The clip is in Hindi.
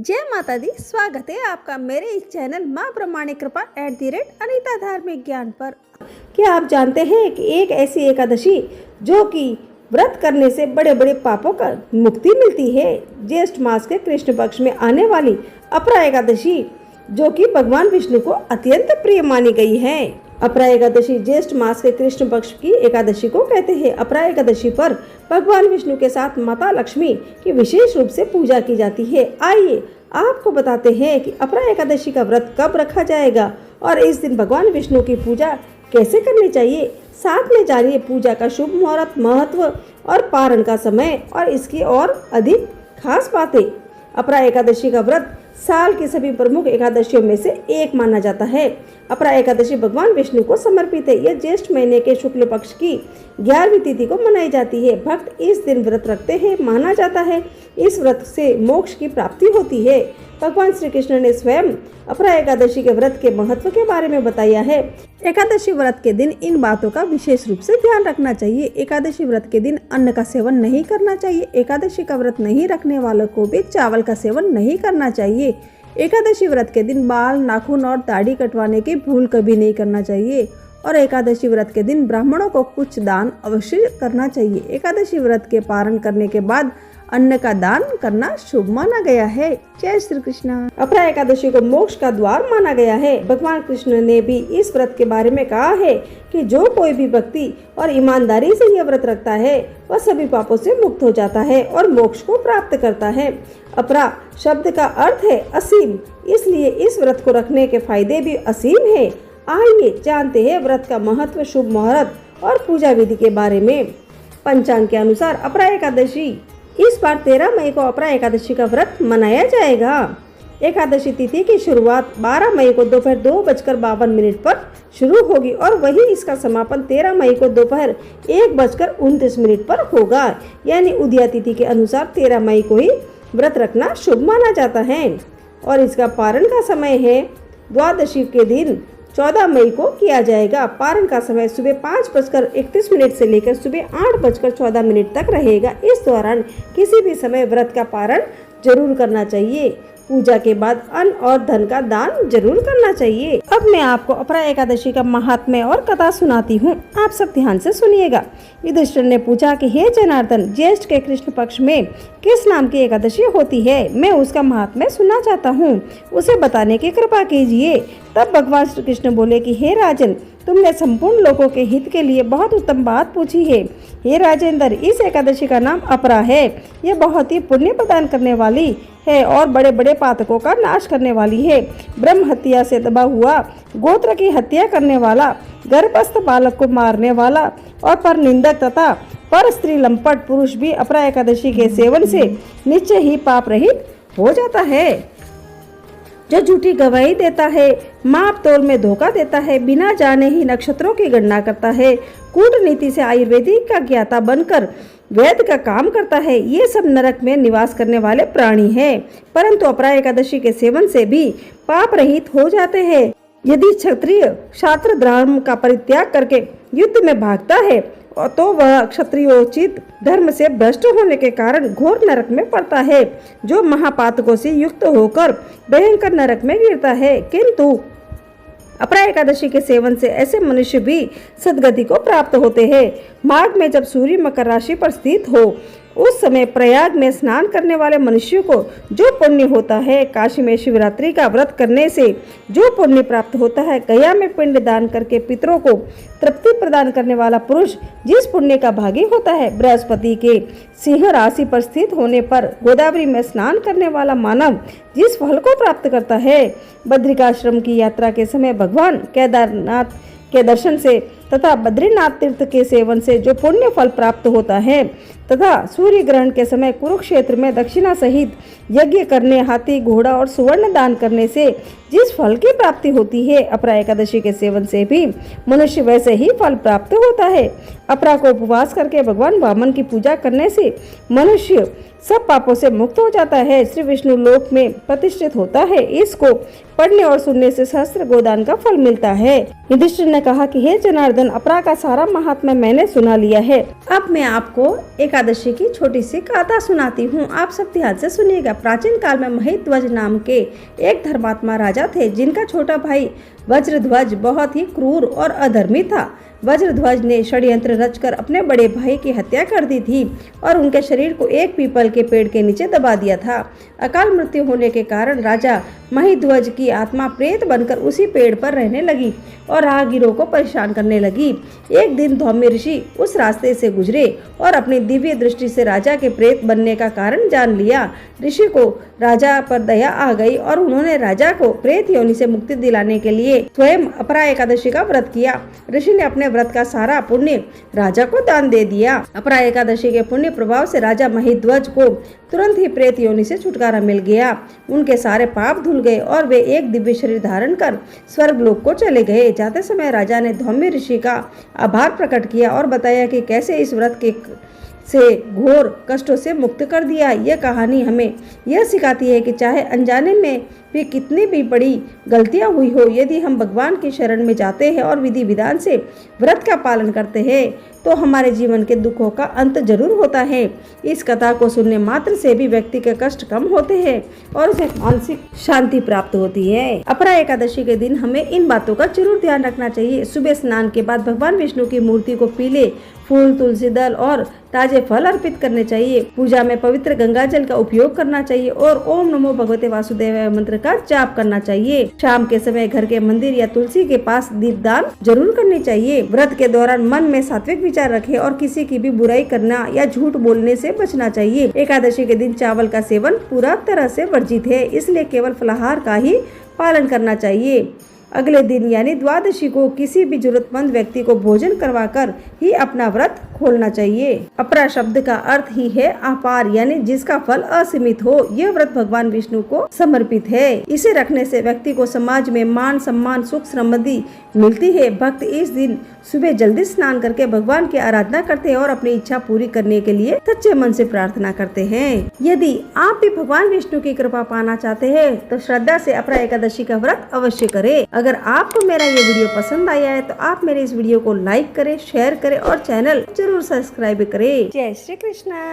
जय माता दी। स्वागत है आपका मेरे इस चैनल माँ ब्रह्मांड कृपा @अनीता धार्मिक ज्ञान पर। क्या आप जानते हैं कि एक ऐसी एकादशी जो कि व्रत करने से बड़े बड़े पापों का मुक्ति मिलती है। ज्येष्ठ मास के कृष्ण पक्ष में आने वाली अपरा एकादशी जो कि भगवान विष्णु को अत्यंत प्रिय मानी गई है। अपरा एकादशी ज्येष्ठ मास के कृष्ण पक्ष की एकादशी को कहते हैं। अपरा एकादशी पर भगवान विष्णु के साथ माता लक्ष्मी की विशेष रूप से पूजा की जाती है। आइए आपको बताते हैं कि अपरा एकादशी का व्रत कब रखा जाएगा और इस दिन भगवान विष्णु की पूजा कैसे करनी चाहिए। साथ में जानिए पूजा का शुभ मुहूर्त, महत्व और पारण का समय और इसकी और अधिक खास बातें। अपरा एकादशी का व्रत साल की सभी प्रमुख एकादशियों में से एक माना जाता है। अपरा एकादशी भगवान विष्णु को समर्पित है। यह ज्येष्ठ महीने के शुक्ल पक्ष की 11वीं तिथि को मनाई जाती है। भक्त इस दिन व्रत रखते हैं। माना जाता है इस व्रत से मोक्ष की प्राप्ति होती है। भगवान श्री कृष्ण ने स्वयं अपरा एकादशी के व्रत के महत्व के बारे में बताया है। एकादशी व्रत के दिन इन बातों का विशेष रूप से ध्यान रखना चाहिए। एकादशी व्रत के दिन अन्न का सेवन नहीं करना चाहिए। एकादशी का व्रत नहीं रखने वालों को भी चावल का सेवन नहीं करना चाहिए। एकादशी व्रत के दिन बाल, नाखून और दाढ़ी कटवाने की भूल कभी नहीं करना चाहिए और एकादशी व्रत के दिन ब्राह्मणों को कुछ दान अवश्य करना चाहिए। एकादशी व्रत के पारण करने के बाद अन्न का दान करना शुभ माना गया है। जय श्री कृष्ण। अपरा एकादशी को मोक्ष का द्वार माना गया है। भगवान कृष्ण ने भी इस व्रत के बारे में कहा है कि जो कोई भी भक्ति और ईमानदारी से यह व्रत रखता है वह सभी पापों से मुक्त हो जाता है और मोक्ष को प्राप्त करता है। अपरा शब्द का अर्थ है असीम, इसलिए इस व्रत को रखने के फायदे भी असीम है। आइए जानते हैं व्रत का महत्व, शुभ मुहूर्त और पूजा विधि के बारे में। पंचांग के अनुसार अपरा एकादशी इस बार 13 मई को अपरा एकादशी का व्रत मनाया जाएगा। एकादशी तिथि की शुरुआत 12 मई को दोपहर 2:52 पर शुरू होगी और वही इसका समापन 13 मई को दोपहर 1:29 पर होगा। यानी उदया तिथि के अनुसार 13 मई को ही व्रत रखना शुभ माना जाता है और इसका पारण का समय है द्वादशी के दिन 14 मई को किया जाएगा। पारण का समय सुबह 5:31 से लेकर सुबह 8:14 तक रहेगा। इस दौरान किसी भी समय व्रत का पारण जरूर करना चाहिए। पूजा के बाद अन्न और धन का दान जरूर करना चाहिए। अब मैं आपको अपरा एकादशी का महात्म्य और कथा सुनाती हूँ। आप सब ध्यान से सुनिएगा। युधिष्ठिर ने पूछा कि हे जनार्दन, ज्येष्ठ के कृष्ण पक्ष में किस नाम की एकादशी होती है? मैं उसका महात्म्य सुनना चाहता हूँ, उसे बताने की कृपा कीजिए। तब भगवान श्री कृष्ण बोले कि हे राजन, तुमने संपूर्ण लोगों के हित के लिए बहुत उत्तम बात पूछी है। हे राजेंद्र, इस एकादशी का नाम अपरा है। यह बहुत ही पुण्य प्रदान करने वाली है और बड़े बड़े पातकों का नाश करने वाली है। ब्रह्म हत्या से दबा हुआ, गोत्र की हत्या करने वाला, गर्भस्थ बालक को मारने वाला और पर निंदक तथा पर स्त्री लंपट पुरुष भी अपरा एकादशी के सेवन से निश्चय ही पाप रहित हो जाता है। जो झूठी गवाही देता है, माप तोल में धोखा देता है, बिना जाने ही नक्षत्रों की गणना करता है, कूटनीति से आयुर्वेदिक का ज्ञाता बनकर वैद्य का काम करता है, ये सब नरक में निवास करने वाले प्राणी हैं। परंतु अपरा एकादशी के सेवन से भी पाप रहित हो जाते हैं। यदि क्षत्रिय शास्त्र धर्म का परित्याग करके युद्ध में भागता है तो वह क्षत्रियोचित धर्म से भ्रष्ट होने के कारण घोर नरक में पड़ता है, जो महापातकों से युक्त होकर भयंकर नरक में गिरता है। किंतु अपरा एकादशी के सेवन से ऐसे मनुष्य भी सद्गति को प्राप्त होते हैं। माघ में जब सूर्य मकर राशि पर स्थित हो उस समय प्रयाग में स्नान करने वाले मनुष्य को जो पुण्य होता है, काशी में शिवरात्रि का व्रत करने से जो पुण्य प्राप्त होता है, गया में पिंड दान करके पितरों को तृप्ति प्रदान करने वाला पुरुष जिस पुण्य का भागी होता है, बृहस्पति के सिंह राशि पर स्थित होने पर गोदावरी में स्नान करने वाला मानव जिस फल को प्राप्त करता है, बद्रिकाश्रम की यात्रा के समय भगवान केदारनाथ के दर्शन से तथा बद्रीनाथ तीर्थ के सेवन से जो पुण्य फल प्राप्त होता है तथा सूर्य ग्रहण के समय कुरुक्षेत्र में दक्षिणा सहित यज्ञ करने, हाथी, घोड़ा और सुवर्ण दान करने से जिस फल की प्राप्ति होती है, अपरा एकादशी के सेवन से भी मनुष्य वैसे ही फल प्राप्त होता है। अपरा को उपवास करके भगवान वामन की पूजा करने से मनुष्य सब पापों से मुक्त हो जाता है, श्री विष्णु लोक में प्रतिष्ठित होता है। इसको पढ़ने और सुनने से सहस्त्र गोदान का फल मिलता है। युधिष्ठिर ने कहा कि हे जनार्दन, भजन अपरा का सारा महात्म्य मैंने सुना लिया है। अब मैं आपको एकादशी की छोटी सी गाथा सुनाती हूँ, आप सब ध्यान से सुनिएगा। प्राचीन काल में महिध्वज नाम के एक धर्मात्मा राजा थे, जिनका छोटा भाई वज्रध्वज बहुत ही क्रूर और अधर्मी था। वज्रध्वज ने षड्यंत्र रचकर अपने बड़े भाई की हत्या कर दी थी और उनके शरीर को एक पीपल के पेड़ के नीचे दबा दिया था। अकाल मृत्यु होने के कारण राजा महिध्वज की आत्मा प्रेत बनकर उसी पेड़ पर रहने लगी और राहगीरों को परेशान करने लगी। एक दिन धौम्य ऋषि उस रास्ते से गुजरे और अपनी दिव्य दृष्टि से राजा के प्रेत बनने का कारण जान लिया। ऋषि को राजा पर दया आ गई और उन्होंने राजा को प्रेत योनि से मुक्ति दिलाने के लिए स्वयं अपरा एकादशी का व्रत किया। ऋषि ने अपने व्रत का सारा पुण्य राजा को दान दे दिया। अपरा एकादशी के पुण्य प्रभाव से राजा महिध्वज को तुरंत ही प्रेत योनि से छुटकारा मिल गया। उनके सारे पाप धुल गए और वे एक दिव्य शरीर धारण कर स्वर्ग लोक को चले गए। जाते समय राजा ने धौम्य ऋषि का आभार प्रकट किया और बताया कि कैसे इस व्रत के से घोर कष्टों से मुक्त कर दिया। यह कहानी हमें यह सिखाती है कि चाहे अनजाने में भी कितनी भी बड़ी गलतियां हुई हो, यदि हम भगवान की शरण में जाते हैं और विधि विधान से व्रत का पालन करते हैं तो हमारे जीवन के दुखों का अंत जरूर होता है। इस कथा को सुनने मात्र से भी व्यक्ति के कष्ट कम होते हैं और उसे मानसिक शांति प्राप्त होती है। अपरा एकादशी के दिन हमें इन बातों का जरूर ध्यान रखना चाहिए। सुबह स्नान के बाद भगवान विष्णु की मूर्ति को पीले फूल, तुलसी दल और ताजे फल अर्पित करने चाहिए। पूजा में पवित्र गंगा जल का उपयोग करना चाहिए और ओम नमो भगवते वासुदेवाय मंत्र का जाप करना चाहिए। शाम के समय घर के मंदिर या तुलसी के पास दीपदान जरूर करनी चाहिए। व्रत के दौरान मन में सात्विक विचार रखें और किसी की भी बुराई करना या झूठ बोलने से बचना चाहिए। एकादशी के दिन चावल का सेवन पूरा तरह से वर्जित है, इसलिए केवल फलाहार का ही पालन करना चाहिए। अगले दिन यानी द्वादशी को किसी भी जरूरतमंद व्यक्ति को भोजन करवाकर ही अपना व्रत खोलना चाहिए। अपरा शब्द का अर्थ ही है अपार, यानी जिसका फल असीमित हो। यह व्रत भगवान विष्णु को समर्पित है। इसे रखने से व्यक्ति को समाज में मान सम्मान सुख समृद्धि मिलती है। भक्त इस दिन सुबह जल्दी स्नान करके भगवान की आराधना करते हैं और अपनी इच्छा पूरी करने के लिए सच्चे मन से प्रार्थना करते हैं। यदि आप भी भगवान विष्णु की कृपा पाना चाहते हैं तो श्रद्धा से अपरा एकादशी का व्रत अवश्य करें। अगर आपको मेरा ये वीडियो पसंद आया है तो आप मेरे इस वीडियो को लाइक करें, शेयर करें और चैनल जरूर सब्सक्राइब करें। जय श्री कृष्ण।